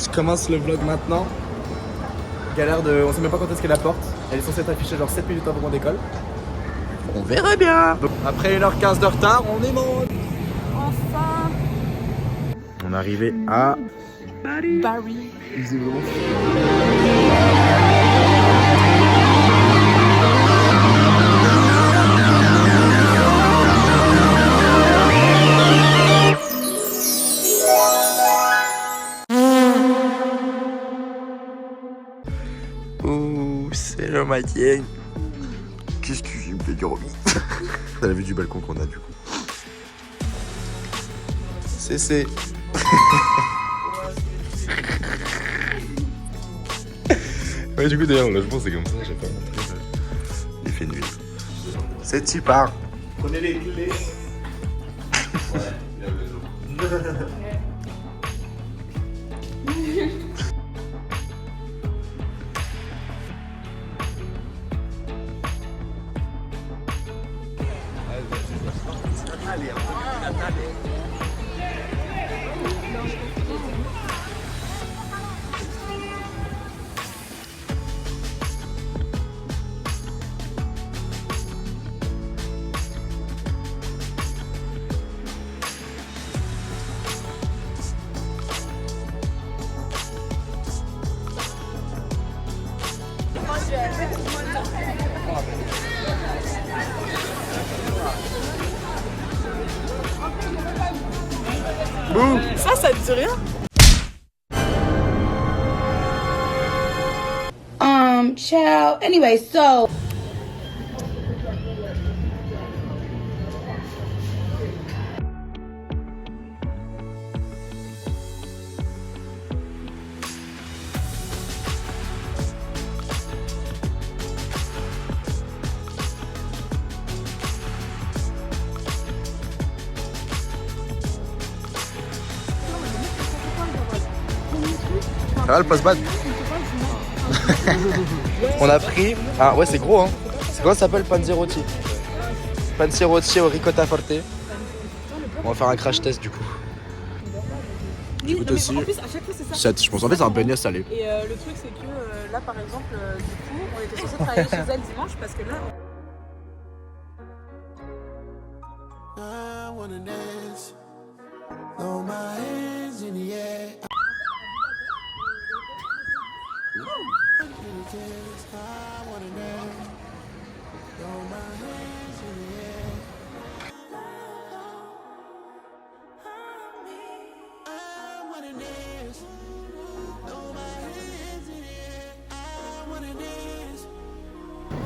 Je commence le vlog maintenant. Galère de... On sait même pas quand est-ce qu'elle la porte. Elle est censée être affichée genre 7 minutes avant qu'on décolle. On verra bien. Donc, après 1h15 de retard, on est mort. Enfin. On est arrivé à... Barry. Ouh, c'est le matin. Qu'est-ce que j'ai me fait du remis. T'as la vue du balcon qu'on a du coup. C'est. Ouais, du coup, d'ailleurs, le logement, c'est comme ça. J'ai pas montré l'effet de nuit. C'est tu pars. Prenez les clés. Ouais, il y a le maison. Ça te dit rien? Child. Anyway, so. Ça va le post-bad. On a pris. Ah ouais, c'est gros hein. C'est quoi ça s'appelle? Panzerotti. Panzerotti au ricotta forte. On va faire un crash test du coup. Oui, Écoute non, mais aussi. en plus, à chaque fois, c'est ça. Je pense en fait c'est un beignet salé. Et le truc, c'est que là, par exemple, du coup, on était censé travailler chez elle dimanche parce que là.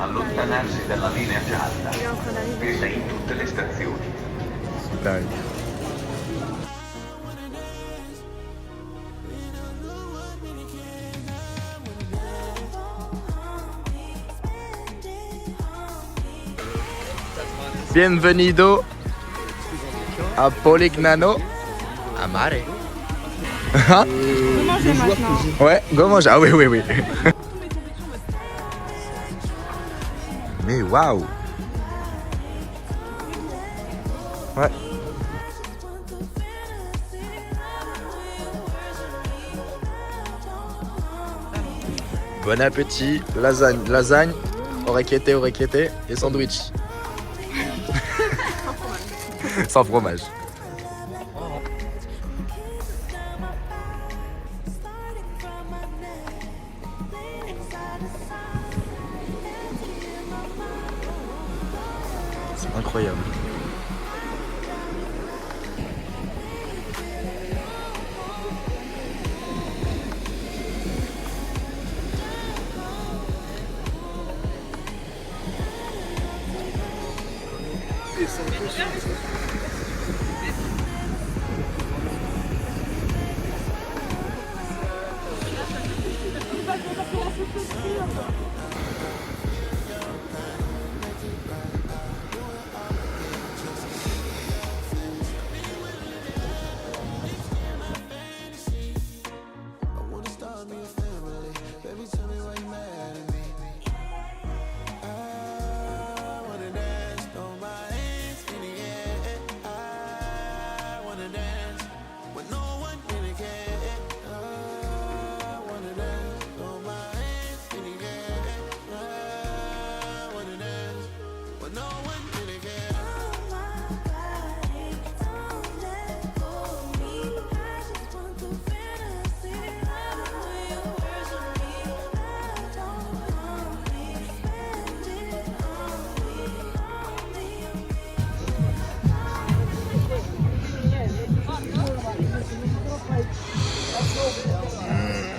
Allontanarsi dalla linea gialla, vista in tutte le stazioni. Dai. Bienvenido a Polignano a Mare. Hein? Go manger maintenant. Ouais, go manger. Ah oui. Mais waouh. Ouais. Bon appétit, lasagne, orecchiette et sandwich. Sans fromage. C'est incroyable.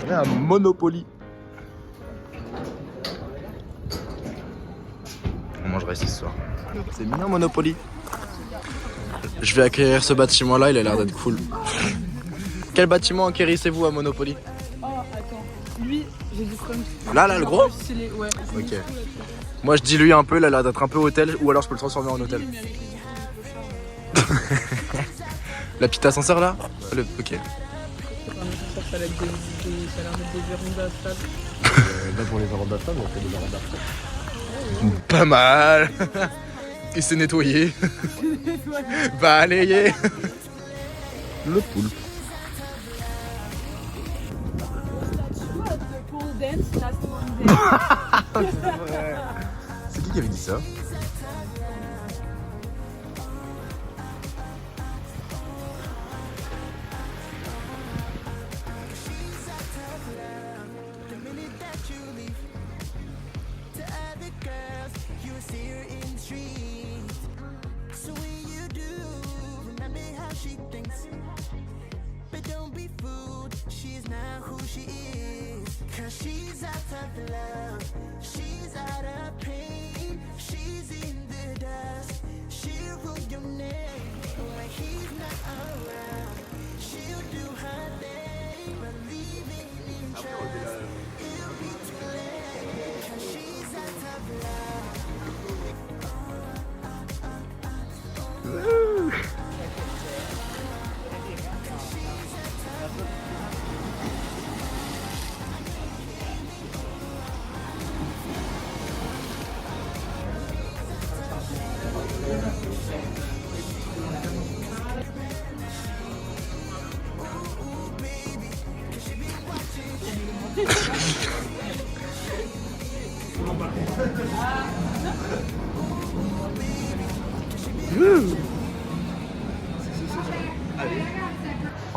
On est à Monopoly. On mangera ici ce soir. C'est mignon Monopoly. Je vais acquérir ce bâtiment là, il a l'air d'être cool. Quel bâtiment acquérissez-vous à Monopoly? Oh, attends. Lui, j'ai dit comme. Là, le gros? Stylé, ouais. Ok. Moi je dis lui un peu, il a l'air d'être un peu hôtel, ou alors je peux le transformer en hôtel. La petite ascenseur là? Ok. Ça a l'air d'être des vérandas stables. Là pour les vérandas stables, on fait des vérandas stables. Pas mal. Il s'est nettoyé. Balayé. Le poulpe. C'est qui avait dit ça?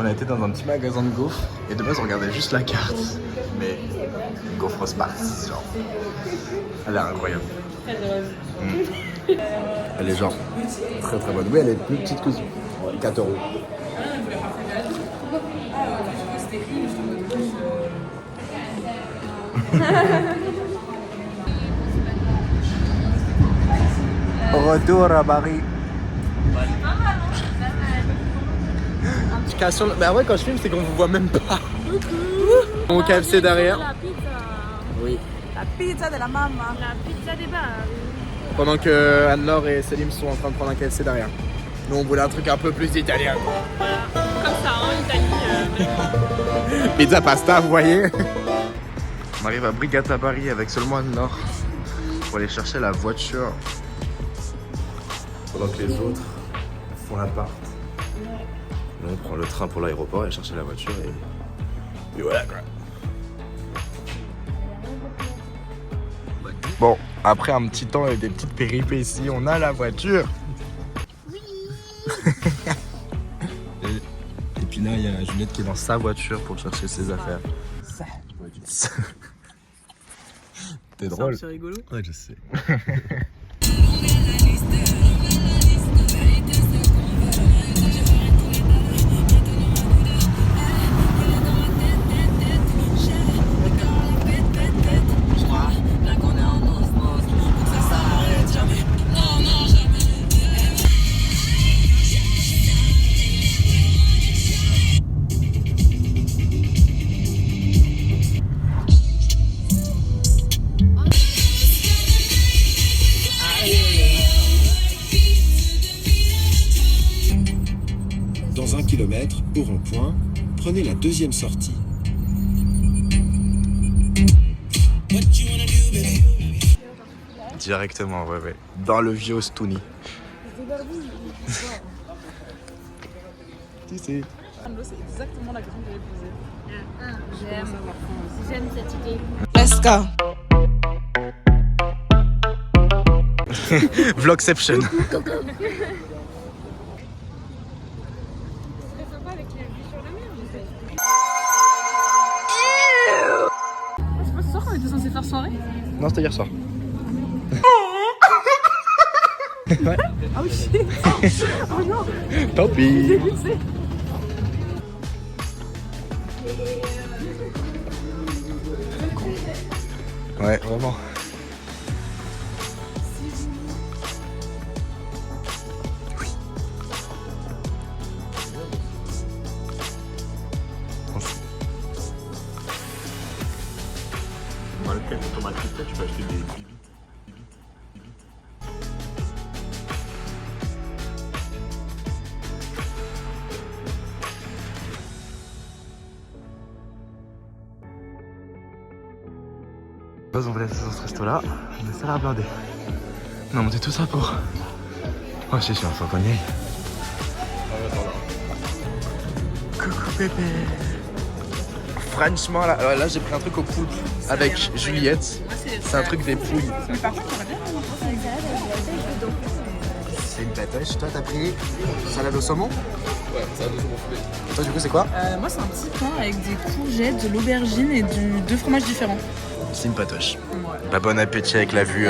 On a été dans un petit magasin de gaufres et de base on regardait juste la carte. Mais gaufre Sparks, genre. Elle est incroyable. Elle est genre très très bonne. Oui, elle est plus petite que ça. 4 €. Retour à Paris. Bah ouais, quand je filme, c'est qu'on vous voit même pas. Mon KFC derrière. La pizza. Oui. La pizza de la maman. La pizza des bars. Pendant que Anne-Laure et Selim sont en train de prendre un KFC derrière. Nous, on voulait un truc un peu plus italien. Comme ça, en Italie. Pizza pasta, vous voyez. On arrive à Brigata Paris avec seulement Anne-Laure pour aller chercher la voiture. Pendant que les autres font l'appart. Nous, on prend le train pour l'aéroport et chercher la voiture et voilà quoi. Bon, après un petit temps et des petites péripéties, on a la voiture. Oui. et puis là, il y a Juliette qui est dans sa voiture pour chercher ses affaires. T'es drôle. C'est rigolo. Ouais, je sais. Dans 1 kilomètre, au rond-point, prenez la deuxième sortie. Directement, ouais. Dans le vieux Stouny. Tu sais. C'est exactement la question que j'avais posée. J'aime cette idée. Let's go. Vlogception. C'est pas ce soir qu'on était censé faire soirée? Non, c'était hier soir. Ouais. Ah oui, shit. Oh non. Tant pis. Dégoûté. Ouais, vraiment. Oui. Dans le cas de tomate frite, tu peux acheter des bibites. On voulait aller dans ce resto là, mais ça a l'air blindé. On a monté tout ça pour. Oh, c'est chiant, faut qu'on y aille. Coucou bébé. Franchement, là j'ai pris un truc au poulpe avec Juliette. C'est un truc des pouilles. Mais par contre, on va bien C'est une patoche. Toi, t'as pris salade au saumon? Ouais, salade au saumon poulet. Toi, du coup, c'est quoi? Moi, c'est un petit pain avec des courgettes, de l'aubergine et deux fromages différents. C'est une patoche. Bah, bon appétit avec la vue.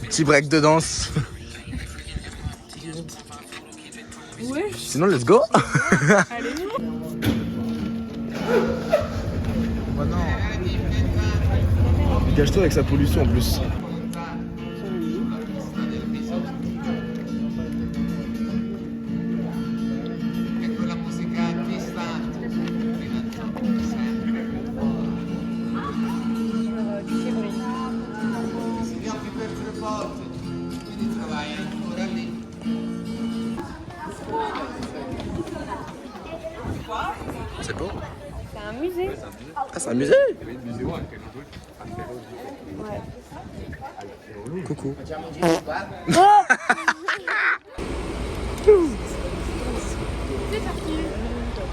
Petit break de danse. Ouais. Sinon, let's go. Allez. Oh non. Il cache tout avec sa pollution en plus. C'est beau. C'est un musée. Ah, c'est un musée. Ouais. Coucou.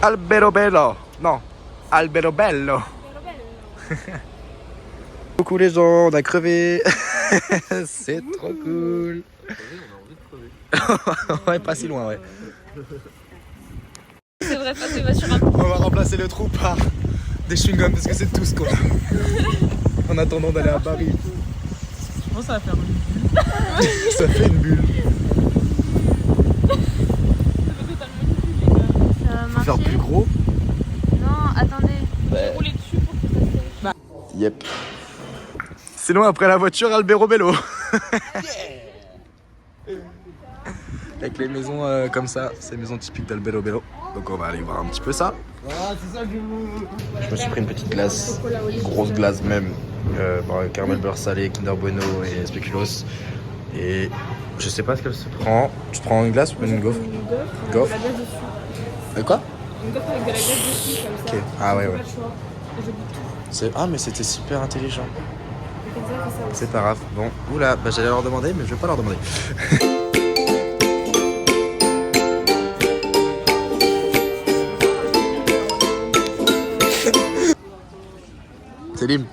Alberobello. Non, Alberobello. Coucou les gens, on a crevé. C'est trop cool. Ouais, pas si loin, ouais. C'est vrai, ça va sur un. On va remplacer le trou par des chewing-gums parce que c'est tout ce qu'on a. En attendant d'aller à Paris. Je pense que ça va faire une bulle. Ça fait une bulle. Faut faire plus gros. Non, attendez. Rouler dessus pour que ça sèche. Yep. Sinon après la voiture, Alberobello. Avec les maisons comme ça, c'est les maisons typiques d'Alberobello. Donc on va aller voir un petit peu ça. Je me suis pris une petite glace, grosse glace même, caramel beurre salé, Kinder Bueno et spéculoos. Et je sais pas ce qu'elle se prend. Tu te prends une glace ou une gaufre? Gaufre. Quoi? Une gaufre avec de la glace dessus, comme ça. Ok. Ah ouais, ouais. Pas le choix. Et je goûte tout. Ah mais c'était super intelligent. Et comme ça, ça aussi. C'est pas grave. Bon, oula, bah j'allais leur demander, mais je vais pas leur demander. Selim.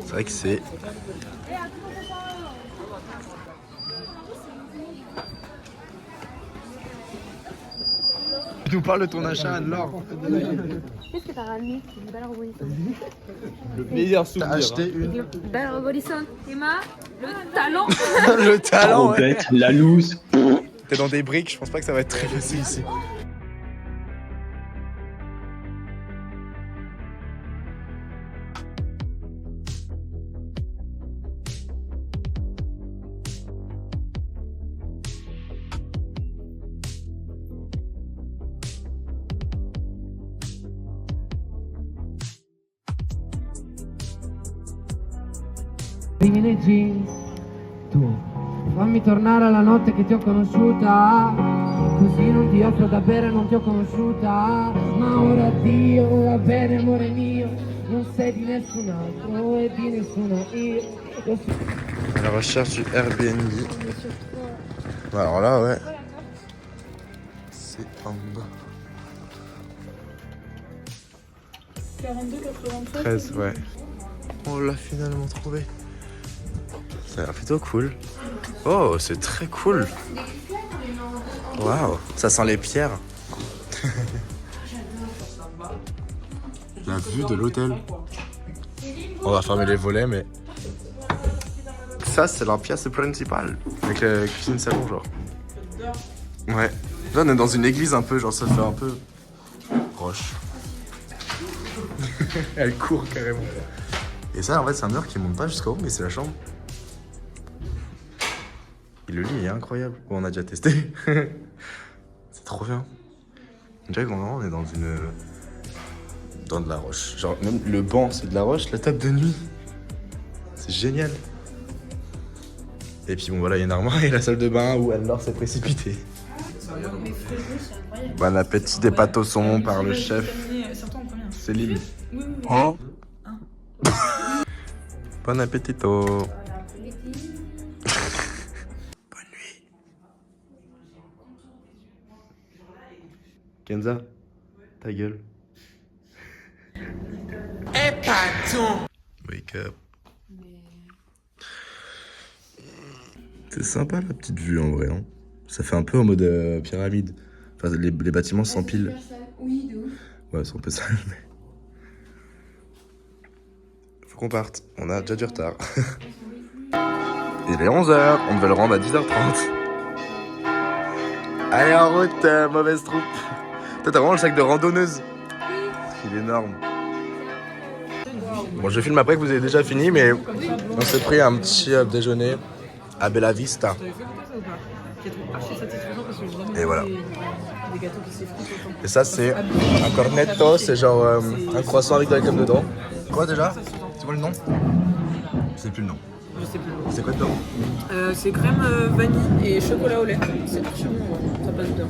C'est vrai que c'est... Tu nous parles de ton achat, Anne-Laure. Qu'est-ce que t'as ramené? Une belle rebolissante. Le meilleur T'as souvenir. acheté une... Une belle rebolissante. Emma, le talent. Le talent, ouais. bête, la loose. T'es dans des briques, je pense pas que ça va être très facile ici. Rimini jeans, tu fammi tornare alla notte che ti ho conosciuta, così non ti offro da bere, non ti ho conosciuta, ma ora addio, va bene amore mio, non sei di nessun altro e di nessuna io. À la recherche du Airbnb. Alors là, ouais. C'est en bas. 42,93. 13, ouais. On l'a finalement trouvé. Ça a l'air plutôt cool. Oh, c'est très cool. Waouh, ça sent les pierres. La vue de l'hôtel. On va fermer les volets, mais... Ça, c'est la pièce principale. Avec la cuisine salon, genre. Ouais. Là, on est dans une église un peu, genre ça fait un peu... roche. Elle court carrément. Et ça, en fait, c'est un mur qui monte pas jusqu'au haut, mais c'est la chambre. Et le lit est incroyable. Bon, on a déjà testé. C'est trop bien. On dirait qu'on est dans une... dans de la roche. Genre, même le banc, c'est de la roche. La table de nuit, c'est génial. Et puis bon, voilà, il y a une armoire et la salle de bain où Anne-Laure s'est précipitée. Bon appétit des pâtes au saumon par le chef Céline. Hein? Bon appétito. Bonne nuit. Kenza, ta gueule. Wake up. C'est sympa la petite vue en vrai. Hein. Ça fait un peu en mode pyramide. Enfin, les bâtiments s'empilent. Oui, de ouf. Ouais, c'est un peu sale, mais... Faut qu'on parte. On a déjà du retard. Il est 11h. On devait le rendre à 10h30. Allez, en route, mauvaise troupe. Toi, t'as vraiment le sac de randonneuse. Il est énorme. Bon, je filme après que vous avez déjà fini, mais on s'est pris un petit déjeuner à Bella Vista. Et voilà. Et ça, c'est un cornetto, c'est genre un croissant avec de la crème dedans. Quoi déjà? C'est quoi le nom? Je sais plus le nom. Je sais plus. C'est quoi dedans? C'est crème vanille et chocolat au lait. C'est archi bon, ça passe bien.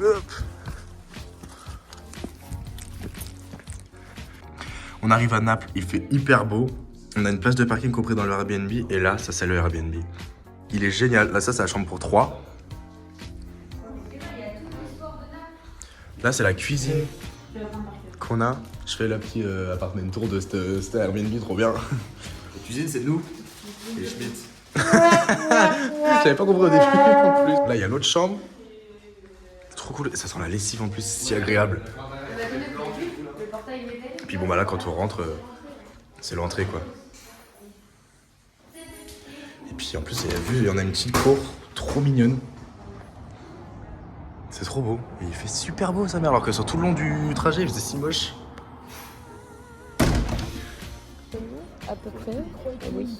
Hop. On arrive à Naples, il fait hyper beau. On a une place de parking compris dans le Airbnb. Et là, ça c'est le Airbnb. Il est génial. Là, ça c'est la chambre pour 3. Là, c'est la cuisine qu'on a. Je fais la petite appartement tour de cet Airbnb, trop bien. La cuisine, c'est nous. Et Schmitt. J'avais pas compris au début en plus. Là, il y a l'autre chambre. Trop cool, et ça sent la lessive en plus, c'est si agréable. Et puis bon bah là quand on rentre, c'est l'entrée quoi. Et puis en plus il y en a une petite cour trop mignonne. C'est trop beau, et il fait super beau sa mère alors que sur tout le long du trajet il faisait si moche. À peu près. Oui.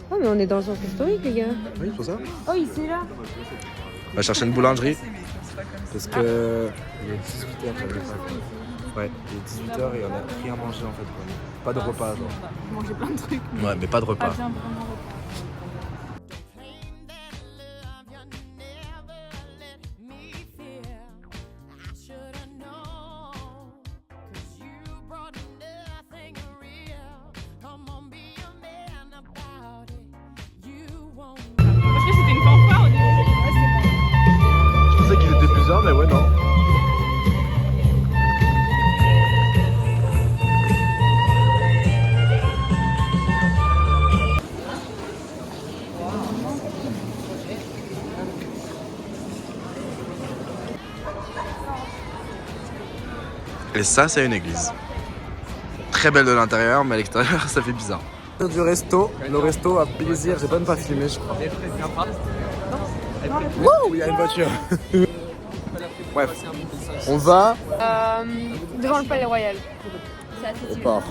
Oh mais on est dans un historique les gars. Oui, c'est pour ça. Oh il est là. On va chercher une boulangerie. Parce que il est 18h, j'avais pas. Ouais, il est 18h et on a rien mangé en fait. Quoi. Pas de repas genre. Manger plein de trucs. Ouais, mais pas de repas. Pas bien vraiment repas. Parce que c'était une fanfare au début. Ouais, c'est bon. Je pensais qu'ils étaient plusieurs, mais ouais, non. Et ça, c'est une église. Très belle de l'intérieur, mais à l'extérieur, ça fait bizarre. Du resto, le resto a plaisir, j'ai même pas filmé, je crois. Wouh, il y a une voiture. Bref, on va Devant le Palais Royal. au port.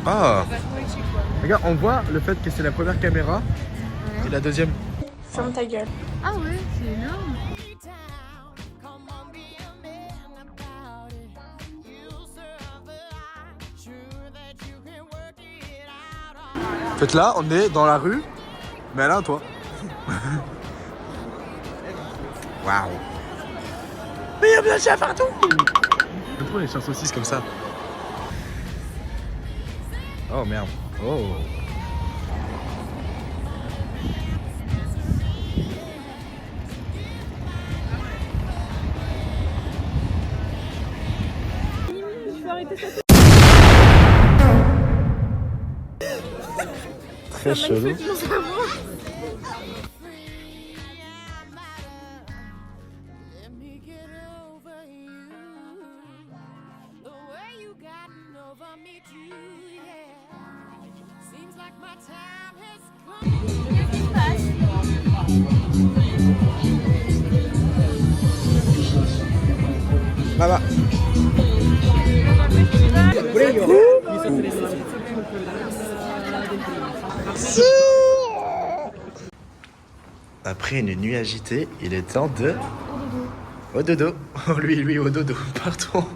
Ah, regarde, on voit le fait que c'est la première caméra et la deuxième. Ferme ta gueule. Ah ouais, c'est énorme. En fait là, on est dans la rue, mais elle a un toit. Waouh. Mais il y a bien de chien partout. Je trouve les chiens saucisses comme ça. Oh merde. Oh. Très chelou. Là-bas. Après une nuit agitée, il est temps de... Au dodo. Oh lui, au dodo. Pardon.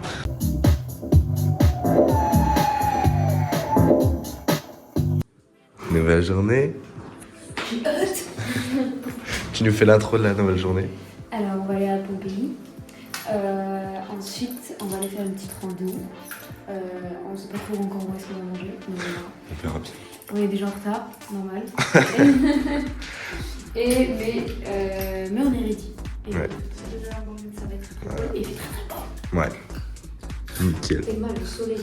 Nouvelle journée. Tu nous fais l'intro de la nouvelle journée. Alors, on va aller à Pompéi. Ensuite, on va aller faire une petite rando. On sait pas trop encore où est-ce qu'on va manger. On verra bien. On est déjà en retard, normal. Mais on est ready. Et Ouais. ça va être très cool. Et il fait très bon. Ouais. Nickel. Et moi, le soleil.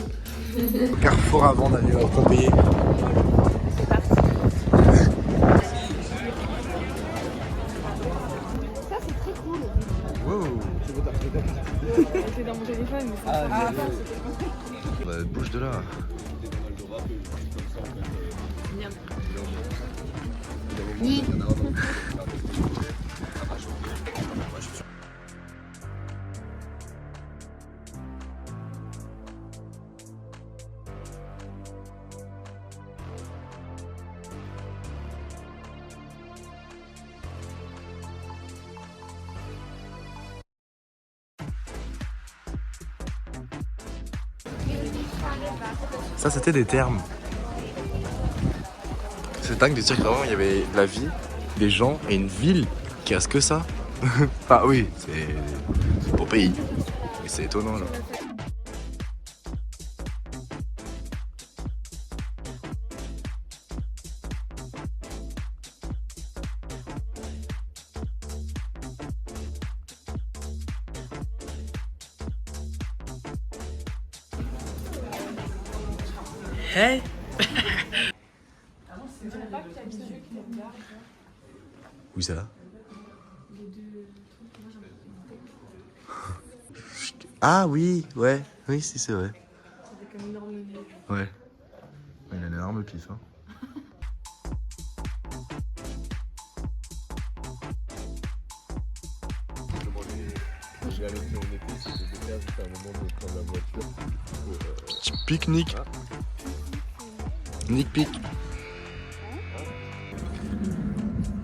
Carrefour avant d'aller à Pompéi. Ça, c'est très cool. Wow. C'est dans mon téléphone, mais c'est Bah, bouge de là. Ça, c'était des termes. C'est dingue de dire qu'avant, il y avait de la vie, des gens et une ville qui reste que ça. Enfin, oui, c'est beau pays. Mais c'est étonnant, là. Hey. Où ça? Ah oui, ouais, oui, si c'est vrai. Ouais. Il a un énorme pif, hein. J'ai allé en été, c'était déjà juste un moment de prendre la voiture. Pique-nique. Nick pique.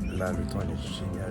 Là, le temps, il est génial.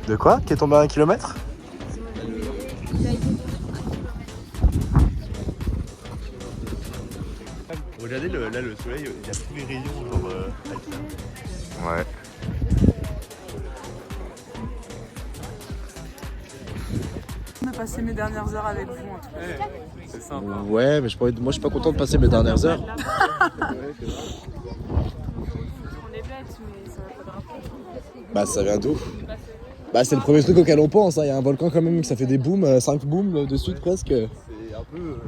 De quoi? Qui est tombé à 1 kilomètre? Regardez là le soleil, il y a tous les rayons genre Ouais. passer mes dernières heures avec vous en tout cas. C'est sympa. Ouais, mais moi je suis pas content de passer mes dernières heures. On est bêtes, mais ça va pas de rapport. Bah ça vient d'où? Bah c'est le premier truc auquel on pense, il y a un volcan quand même, ça fait des booms, 5 booms de suite presque. C'est un peu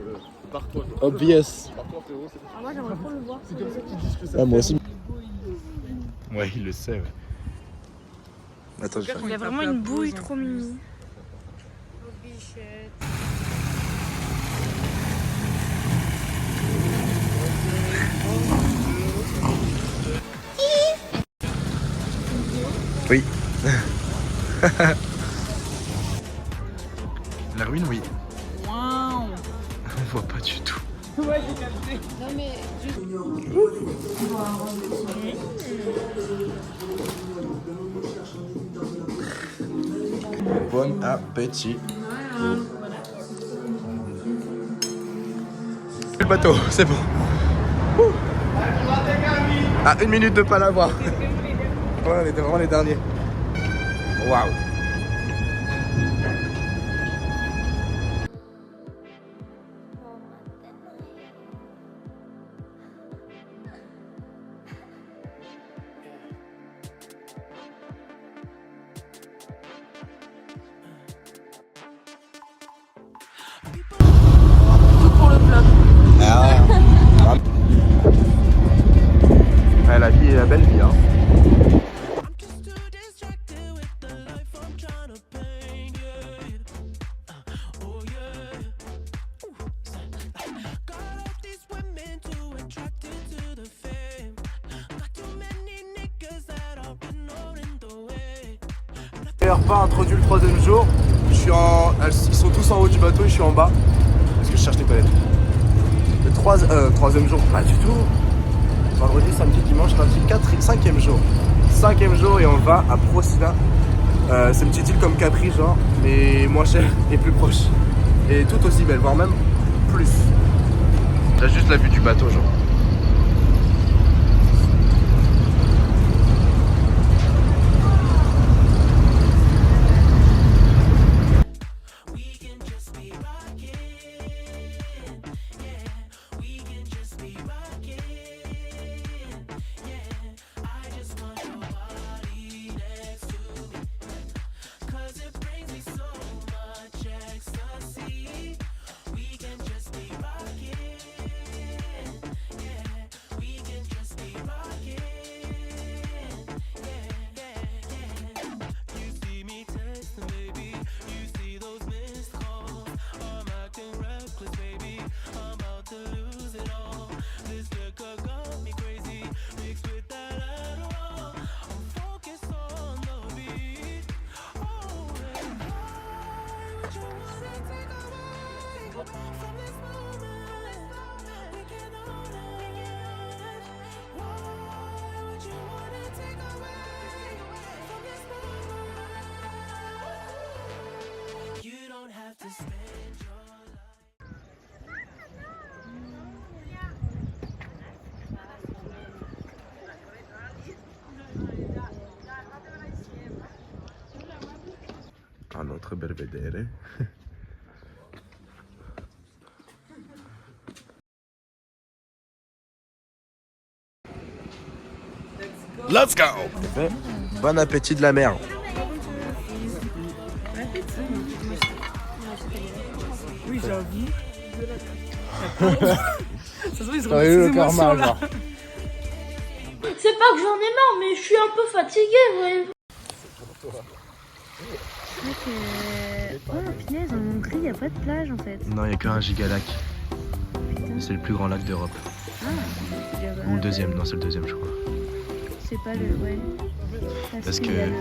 par toi. Obvious. Par toi, frérot, c'est Ah, moi j'aimerais trop le voir. comme ça qu'ils disent que ça. Ouais, moi aussi. Ouais, il le sait, ouais. Attends, je vais faire. Il a vraiment une bouille trop mimi. Oui. La ruine, oui. Waouh. On voit pas du tout. Ouais, j'ai capté. Non mais Bon appétit. Le bateau, c'est bon. Ouh. Ah, 1 minute de pas l'avoir. Ouais, on était vraiment les derniers. Waouh. Tout pour le vlog. Ah. Ouais, la vie est la belle vie, hein. D'ailleurs pas introduit le 3e jour. Ils sont tous en haut du bateau et je suis en bas. Parce que je cherche les toilettes. Le 3e jour, pas du tout. Vendredi, samedi, dimanche, lundi, 5e jour. 5e jour et on va à Procida. C'est une petite île comme Capri, genre, mais moins cher et plus proche. Et tout aussi belle, voire même plus. T'as juste la vue du bateau, genre. Un autre belvédère. Let's go. Bon appétit de la mer. Oui, j'ai envie. Ça se voit, ils ont des émotions là. C'est pas que j'en ai marre, mais je suis un peu fatiguée, voyez-vous. oh punaise, en Hongrie, il n'y a pas de plage en fait. Non, il n'y a qu'un gigalac. C'est le plus grand lac d'Europe. Ou le deuxième, non, c'est le deuxième, je crois. C'est pas le. Ouais. Parce que. Il y a le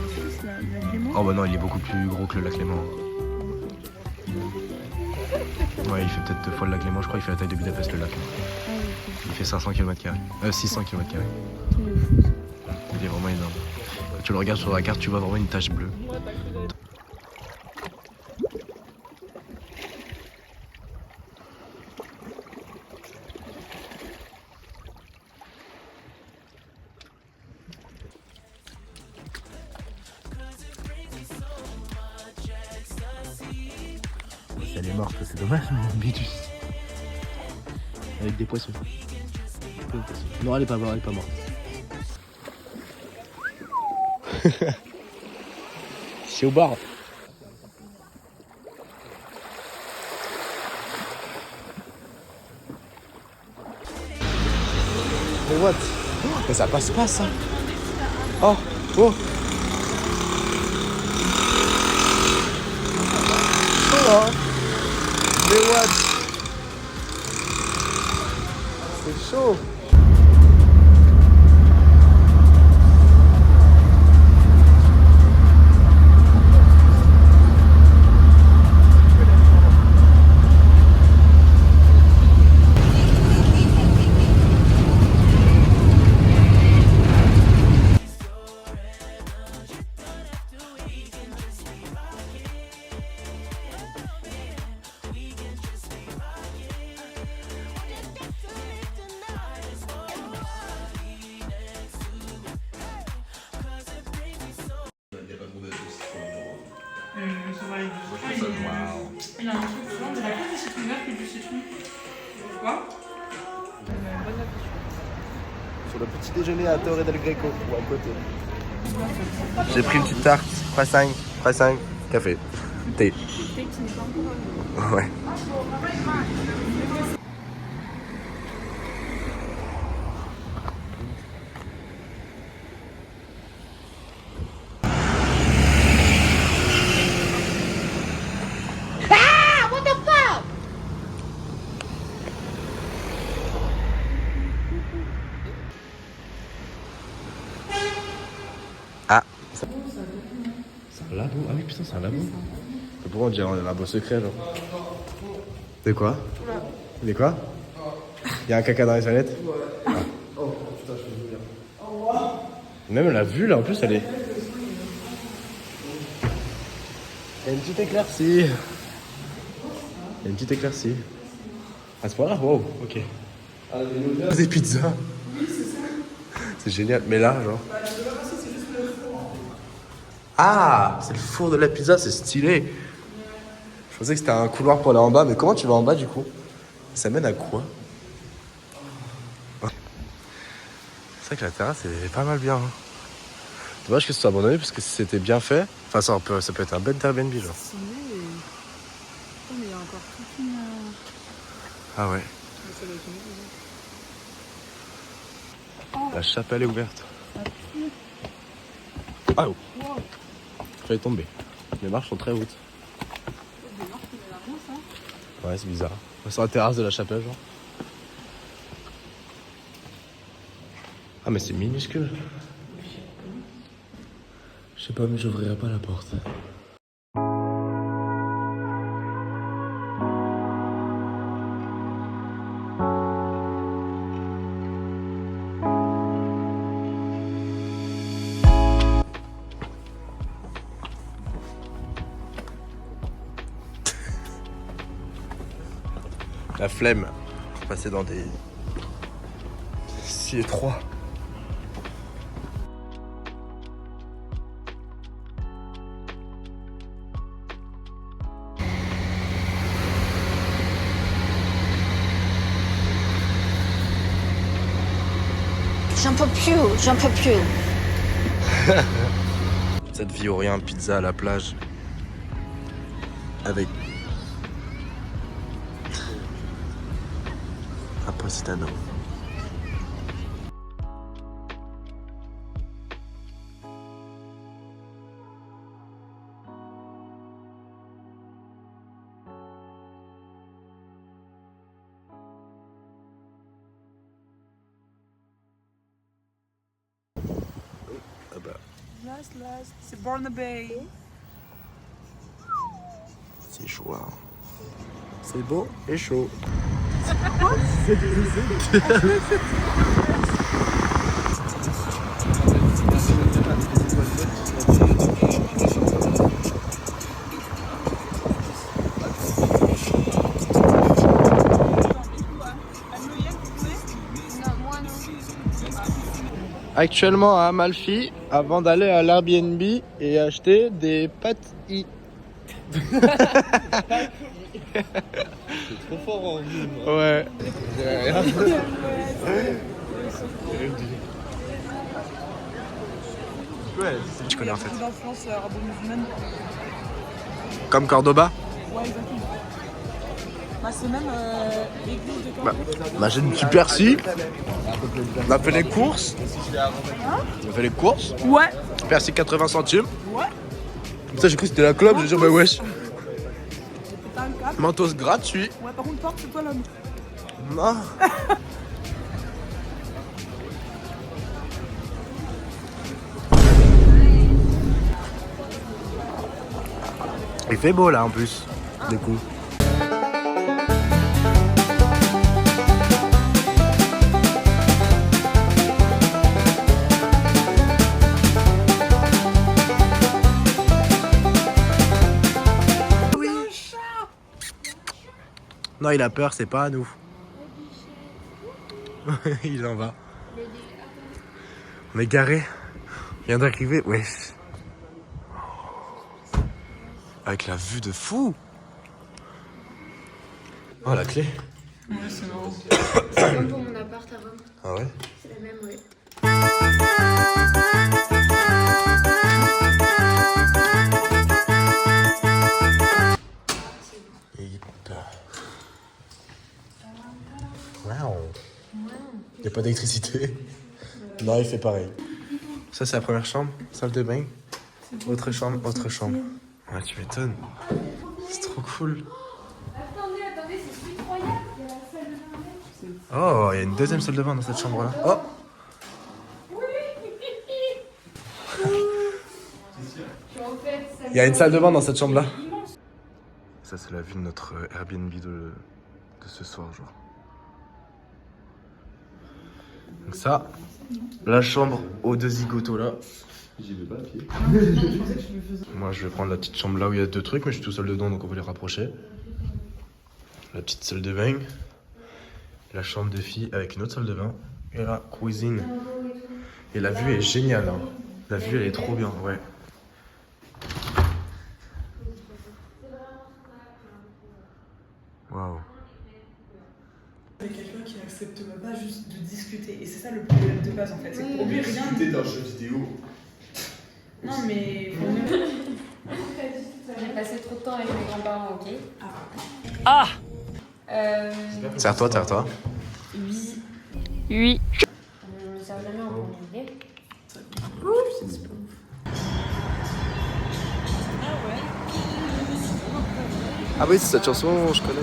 Suisse, là, le lac Léman. Oh bah non, il est beaucoup plus gros que le lac Léman. Ouais, il fait peut-être 2 fois le lac Léman, je crois, il fait la taille de Budapest, le lac. Ah, ok. Il fait 500 km². 600 km². Tout de fou, ça. Il est vraiment énorme. Quand tu le regardes sur la carte, tu vois vraiment une tache bleue. Elle est morte, c'est dommage, mais une bitus. Avec des poissons. Non, elle est pas morte, elle est pas morte. C'est au bar. Mais what? Mais ça passe pas ça. Oh, oh. Chaud hein. Mais what? C'est chaud. Il a un truc dedans, de la crème de citron vert et du citron. Quoi? Sur le petit déjeuner à Torre del Greco ou à côté. J'ai pris une petite tarte, presse 5, café, thé. Thé qui n'est pas encore. Ouais. Ah, c'est un labo. Ah oui, putain, c'est un labo. Mais pourquoi on dirait un labo secret, genre? De quoi? De quoi? Il y a un caca dans les toilettes? Ah. Oh putain, je suis bien. Même la vue là, en plus, elle est. Il y a une petite éclaircie. Il y a une petite éclaircie. À ce point-là? Wow, ok. Des pizzas. Oui, c'est ça. C'est génial. Mais là, genre. Ah, c'est le four de la pizza, c'est stylé. Je pensais que c'était un couloir pour aller en bas, mais comment tu vas en bas du coup? Ça mène à quoi? C'est vrai que la terrasse est pas mal bien. Hein. Dommage que ce soit abandonné parce que si c'était bien fait, enfin ça peut être un bel Airbnb genre. Oh, mais il y a encore toute une. Ah ouais. La chapelle est ouverte. Ah oh. J'allais tomber. Les marches sont très hautes. Ouais, c'est bizarre. On est sur la terrasse de la chapelle, genre. Ah, mais c'est minuscule. Je sais pas, mais j'ouvrirai pas la porte. La flemme, passer dans des si étroits. J'en peux plus. Cette vie ou rien, pizza à la plage. Avec un Positano. Ah bah. Last. C'est Born Bay. C'est chaud. Hein. C'est beau et chaud. Actuellement à Amalfi, avant d'aller à l'Airbnb et acheter des pâtes i. C'est trop fort en rime. Ouais. Ouais, je connais en fait. D'influence arabo-musulmane. Comme Cordoba. Ouais, exactement. Bah, c'est même l'église de Cordoba. J'ai une petite Percy. On a fait les courses. On a fait les courses. Ouais. Percy 80 centimes. Ouais. Comme ça, j'ai cru que c'était la club. J'ai dit, bah wesh. T'as un cap. Mentos gratuit. Ouais, par contre, porte, c'est toi l'homme. Non. Il fait beau là en plus, du coup. Non, il a peur, c'est pas à nous. Il en va. On est garé. Il vient d'arriver, wesh. Avec la vue de fou. Oh, la clé. Ouais, c'est marrant. C'est comme pour mon appart à Rome. Ah ouais? C'est la même, ouais. Wow. Il n'y a pas d'électricité. Non, il fait pareil. Ça, c'est la première chambre, salle de bain. Autre chambre, autre chambre. Ouais, tu m'étonnes. C'est trop cool. Attendez, c'est incroyable. Il y a la salle de bain. Oh, il y a une deuxième salle de bain dans cette chambre-là. Oh! Il y a une salle de bain dans cette chambre-là. Ça, c'est la vue de notre Airbnb de ce soir, genre. Donc ça, la chambre aux deux zigotos là. J'y vais pas à pied. Moi, je vais prendre la petite chambre là où il y a deux trucs, mais je suis tout seul dedans, donc on va les rapprocher. La petite salle de bain. La chambre de filles avec une autre salle de bain. Et la cuisine. Et la vue est géniale. Hein. La vue, elle est trop bien, ouais. Waouh. Avec quelqu'un qui n'accepte pas juste de discuter. Et c'est ça le problème de base en fait. C'est que pour lui, rien. Discuter d'un jeu vidéo. Non, mais. J'ai passé trop de temps avec mes grands-parents, ok? Ah! Serre-toi, serre-toi. Oui. Oui. On ne sert jamais en compliqué. Ah oui, c'est cette chanson, je connais.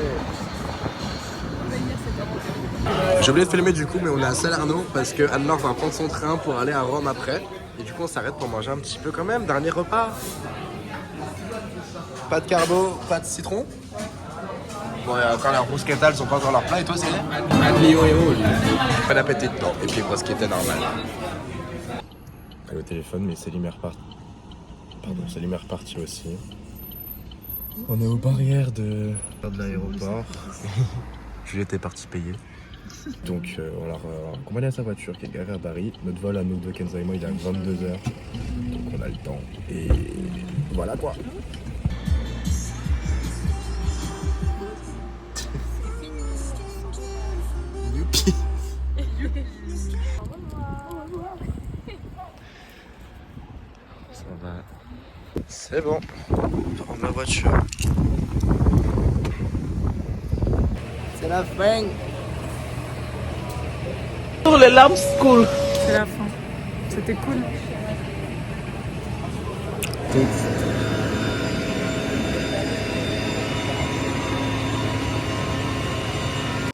J'ai oublié de filmer du coup, mais on est à Salerno parce que Anne-Laure va prendre son train pour aller à Rome après. Et du coup, on s'arrête pour manger un petit peu quand même. Dernier repas. Pas de carbo, pas de citron. Bon, il y a encore les bruschetta, elles sont pas encore leur plat. Et toi, c'est pas d'appétit, non. Et puis, bruschetta normal. Elle est au téléphone, mais Célim est reparti. Pardon, Célim est reparti aussi. On est aux barrières de l'aéroport. Juliette est partie payer. Donc, on l'a accompagné à sa voiture qui est garée à Paris. Notre vol à nous deux, Kenza et moi, il est à 22h. Donc, on a le temps. Et voilà quoi. Youpi. Ça va. C'est bon. On prend ma voiture. C'est la fin. Pour les larmes school. C'est la fin. C'était cool.